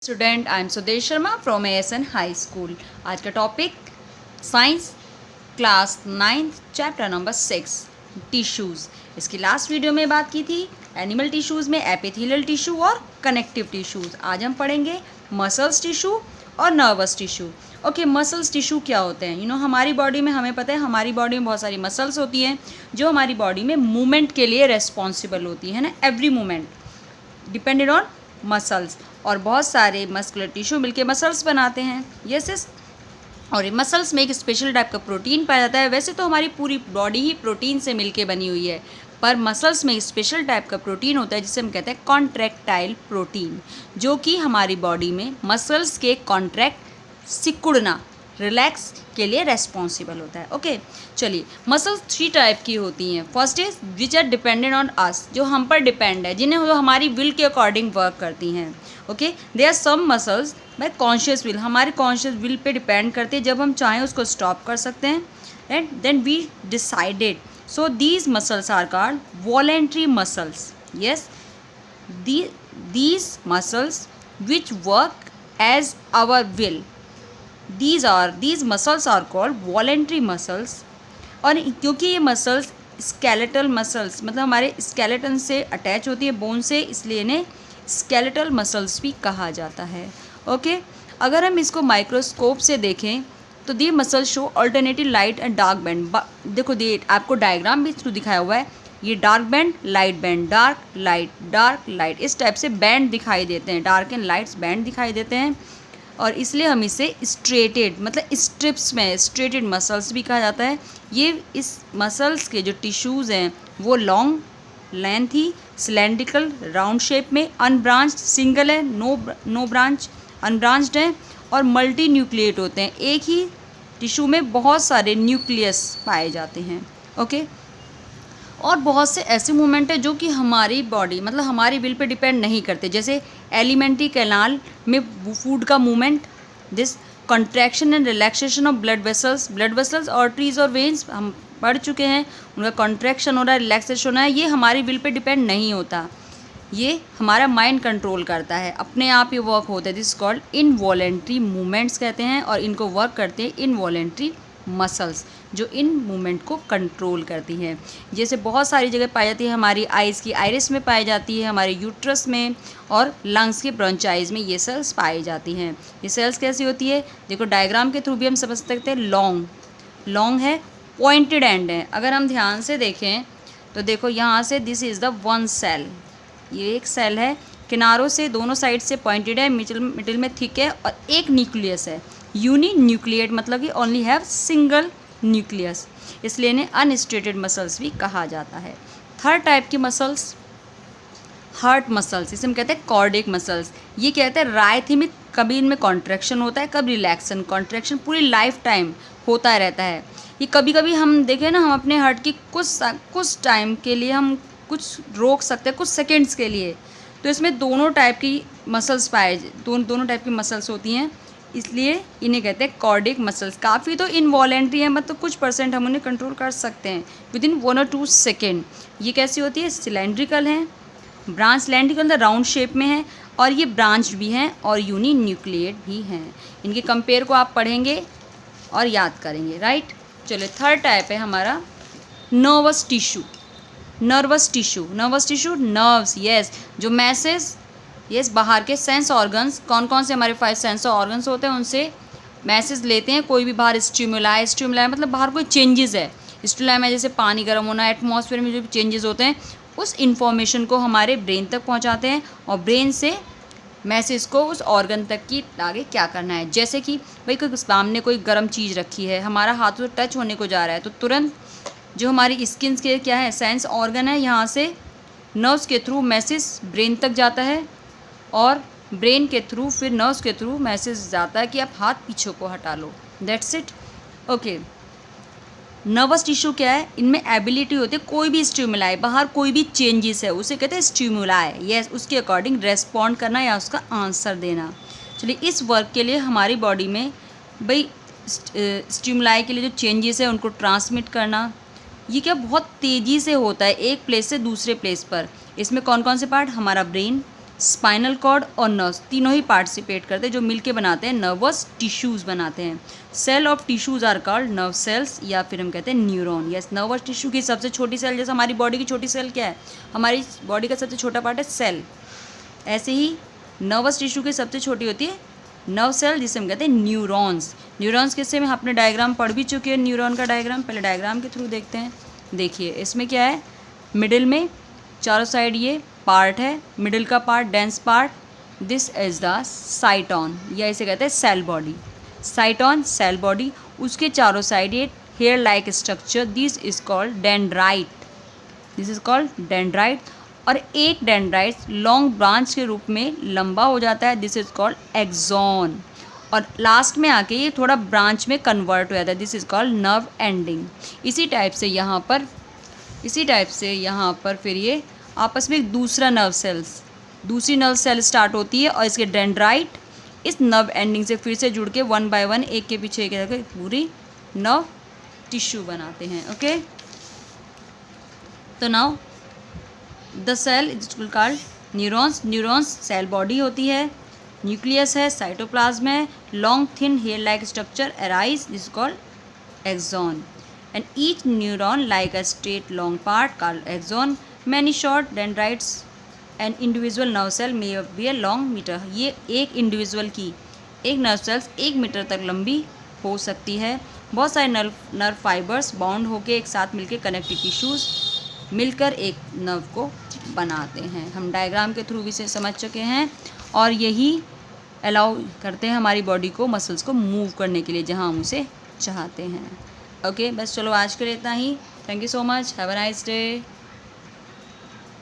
Student, I am Sudesh Sharma from ASN high school. आज का topic science class 9 chapter number 6 tissues. इसकी last video में बात की थी एनिमल टिश्यूज़ में एपिथेलियल टिश्यू और कनेक्टिव टिश्यूज़। आज हम पढ़ेंगे मसल्स टिश्यू और nervous tissue. Okay, muscles tissue क्या होते हैं? हमारी बॉडी में, हमें पता है हमारी बॉडी में बहुत सारी मसल्स होती हैं जो हमारी बॉडी में मूवमेंट के लिए रेस्पॉन्सिबल होती है ना। Every movement depended on muscles, और बहुत सारे मस्कुलर टिश्यू मिलके मसल्स बनाते हैं। यस। और ये मसल्स में एक स्पेशल टाइप का प्रोटीन पाया जाता है। वैसे तो हमारी पूरी बॉडी ही प्रोटीन से मिलके बनी हुई है, पर मसल्स में एक स्पेशल टाइप का प्रोटीन होता है जिसे हम कहते हैं कॉन्ट्रैक्टाइल प्रोटीन, जो कि हमारी बॉडी में मसल्स के कॉन्ट्रैक्ट, सिकुड़ना, रिलैक्स के लिए रेस्पॉन्सिबल होता है। ओके, चलिए, मसल्स 3 टाइप की होती हैं। First is which are dependent on us, जो हम पर डिपेंड है, जिन्हें वो हमारी विल के अकॉर्डिंग वर्क करती हैं। Okay, they are some muscles by conscious will, हमारी कॉन्शियस विल पे डिपेंड करते हैं, जब हम चाहें उसको स्टॉप कर सकते हैं। And then we decided, so these muscles are called voluntary muscles. Yes, these muscles which work as our will, these muscles are called voluntary muscles। और क्योंकि ये मसल्स स्केलेटल मसल्स, मतलब हमारे स्केलेटन से अटैच होती है, बोन से, इसलिए इन्हें स्केलेटल मसल्स भी कहा जाता है। ओके, अगर हम इसको माइक्रोस्कोप से देखें तो the muscle show alternative light and dark band. देखो, ये आपको डायग्राम भी थ्रू दिखाया हुआ है, ये dark band, light band, dark light, इस टाइप से बैंड दिखाई देते हैं, डार्क एंड लाइट्स बैंड दिखाई देते हैं। और इसलिए हम इसे स्ट्रेटेड, मतलब स्ट्रिप्स में स्ट्रेटेड मसल्स भी कहा जाता है। ये इस मसल्स के जो टिश्यूज़ हैं वो long, lengthy, cylindrical, round shape में, अनब्रांच्ड, सिंगल है, नो ब्रांच, अनब्रांच्ड है, और मल्टी न्यूक्लिएट होते हैं। एक ही टिश्यू में बहुत सारे न्यूक्लियस पाए जाते हैं। ओके, और बहुत से ऐसे मूवमेंट है जो कि हमारी बॉडी, मतलब हमारी विल पे डिपेंड नहीं करते, जैसे एलिमेंट्री कैनाल में फूड का movement, this contraction and relaxation of blood vessels, arteries और वेन्स हम पढ़ चुके हैं, उनका कॉन्ट्रैक्शन हो रहा है, रिलैक्सेशन हो रहा है, ये हमारी विल पे डिपेंड नहीं होता, ये हमारा माइंड कंट्रोल करता है, अपने आप ये वर्क होता है। दिस कॉल्ड इनवॉलेंट्री मूवमेंट्स कहते हैं, और इनको वर्क करते हैं इनवॉलेंट्री मसल्स, जो इन मूवमेंट को कंट्रोल करती हैं। जैसे बहुत सारी जगह पाई जाती है, हमारी आइज़ की आइरिस में पाई जाती है, हमारे यूट्रस में, और लंग्स के ब्रोंचाइज में ये सेल्स पाई जाती हैं। ये सेल्स कैसी होती है? देखो, डायग्राम के थ्रू भी हम समझ सकते हैं। लॉन्ग है, पॉइंटेड एंड है। अगर हम ध्यान से देखें तो देखो, यहाँ से this is the one cell, ये एक सेल है, किनारों से दोनों साइड से पॉइंटेड है, मिडिल में थिक है, और एक न्यूक्लियस है, यूनी न्यूक्लिएट, मतलब कि ओनली हैव सिंगल न्यूक्लियस, इसलिए इन्हें अनस्ट्रेटेड मसल्स भी कहा जाता है। थर्ड टाइप की मसल्स, हार्ट मसल्स, इसे हम कहते हैं कॉर्डिक मसल्स। ये कहते हैं राइथिमिक, कभी इनमें कॉन्ट्रैक्शन होता है, कभी रिलैक्सन, कॉन्ट्रैक्शन पूरी लाइफ टाइम होता रहता है। ये कभी कभी हम देखें ना, हम अपने हार्ट की कुछ टाइम के लिए हम कुछ रोक सकते हैं, कुछ सेकेंड्स के लिए, तो इसमें दोनों टाइप की मसल्स दोनों टाइप की मसल्स होती हैं, इसलिए इन्हें कहते हैं कॉर्डिक मसल्स। काफ़ी तो इनवॉलेंट्री है, मतलब कुछ % हम उन्हें कंट्रोल कर सकते हैं विद इन 1 और 2 सेकेंड। ये कैसी होती है? सिलेंड्रिकल हैं, ब्रांच सिलेंड्रिकल राउंड शेप में है, और ये ब्रांच भी हैं और यूनी न्यूक्लिएट भी हैं। इनके कंपेयर को आप पढ़ेंगे और याद करेंगे, राइट। चलिए, थर्ड टाइप है हमारा nervous tissue. Nervous tissue nerves, yes, जो मैसेज, यस, बाहर के सेंस ऑर्गन्स, कौन कौन से हमारे 5 सेंस ऑर्गन्स होते हैं, उनसे मैसेज लेते हैं। कोई भी बाहर स्टिमुलाई मतलब बाहर कोई चेंजेस है, स्टिमुलाई में जैसे पानी गर्म होना, एटमॉस्फेयर में जो भी चेंजेस होते हैं, उस इन्फॉर्मेशन को हमारे ब्रेन तक पहुंचाते हैं, और ब्रेन से मैसेज को उस ऑर्गन तक की आगे क्या करना है। जैसे कि भाई कोई सामने कोई गर्म चीज़ रखी है, हमारा हाथ तो टच होने को जा रहा है, तो तुरंत जो हमारी स्किन के क्या है, सेंस ऑर्गन है, यहाँ से नर्व्स के थ्रू मैसेज ब्रेन तक जाता है, और ब्रेन के थ्रू फिर नर्व्स के थ्रू मैसेज जाता है कि आप हाथ पीछे को हटा लो। That's it. Okay, nervous tissue क्या है? इनमें एबिलिटी होती है, कोई भी स्टिमुलाई, बाहर कोई भी चेंजेस है, उसे कहते हैं स्टिमुलाई, यस, उसके अकॉर्डिंग रेस्पॉन्ड करना या उसका आंसर देना। चलिए, इस वर्क के लिए हमारी बॉडी में भाई स्टिमुलाई के लिए जो चेंजेस है उनको ट्रांसमिट करना, ये क्या बहुत तेज़ी से होता है एक प्लेस से दूसरे प्लेस पर। इसमें कौन कौन से पार्ट? हमारा ब्रेन, स्पाइनल कॉर्ड और नर्व्स तीनों ही पार्टिसिपेट करते हैं, जो मिलके बनाते हैं नर्वस टिश्यूज़ बनाते हैं। Cell of tissues are called nerve cells, या फिर हम कहते हैं न्यूरॉन। यस, नर्वस टिश्यू की सबसे छोटी सेल, जैसे हमारी बॉडी की छोटी सेल क्या है, हमारी बॉडी का सबसे छोटा पार्ट है सेल, ऐसे ही नर्वस टिश्यू की सबसे छोटी होती है नर्व सेल, जिसे हम कहते हैं न्यूरॉन्स। न्यूरॉन्स किससे में आपने डायग्राम पढ़ भी चुके हैं, न्यूरॉन का डायग्राम, पहले डायग्राम के थ्रू देखते हैं। देखिए इसमें क्या है, मिडिल में चारों साइड ये पार्ट है, मिडिल का part dense part, this is the cyton, या इसे कहते हैं cell body. Cyton cell body, उसके चारों साइड ये hair like structure, this is called dendrite, this is called dendrite. और एक डेंड्राइट लॉन्ग ब्रांच के रूप में लंबा हो जाता है, दिस इज कॉल्ड एक्सॉन। और लास्ट में आके ये थोड़ा ब्रांच में कन्वर्ट हो जाता है, this is called nerve ending. इसी टाइप से यहाँ पर फिर ये आपस में एक दूसरी नर्व सेल स्टार्ट होती है, और इसके डेंड्राइट इस नर्व एंडिंग से फिर से जुड़ के वन बाय वन एक के पीछे एक पूरी नर्व टिश्यू बनाते हैं। ओके, तो now the cell is called neurons. Neurons cell body होती है, न्यूक्लियस है, साइटोप्लाज्म है, long thin hair like structure arise, this called axon, and each neuron like a straight long part called axon. Many short dendrites and individual nerve cell may be a long metre. ये एक individual की एक nerve cells 1 metre तक लंबी हो सकती है। बहुत सारे नर्व फाइबर्स बाउंड होकर एक साथ मिलकर कनेक्टिव टिश्यूज़ मिलकर एक नर्व को बनाते हैं। हम डायग्राम के थ्रू भी से समझ चुके हैं, और यही अलाउ करते हैं हमारी बॉडी को, मसल्स को मूव करने के लिए जहां हम उसे चाहते हैं। ओके, बस चलो आज के लिए इतना ही। Thank you so much, have a nice day.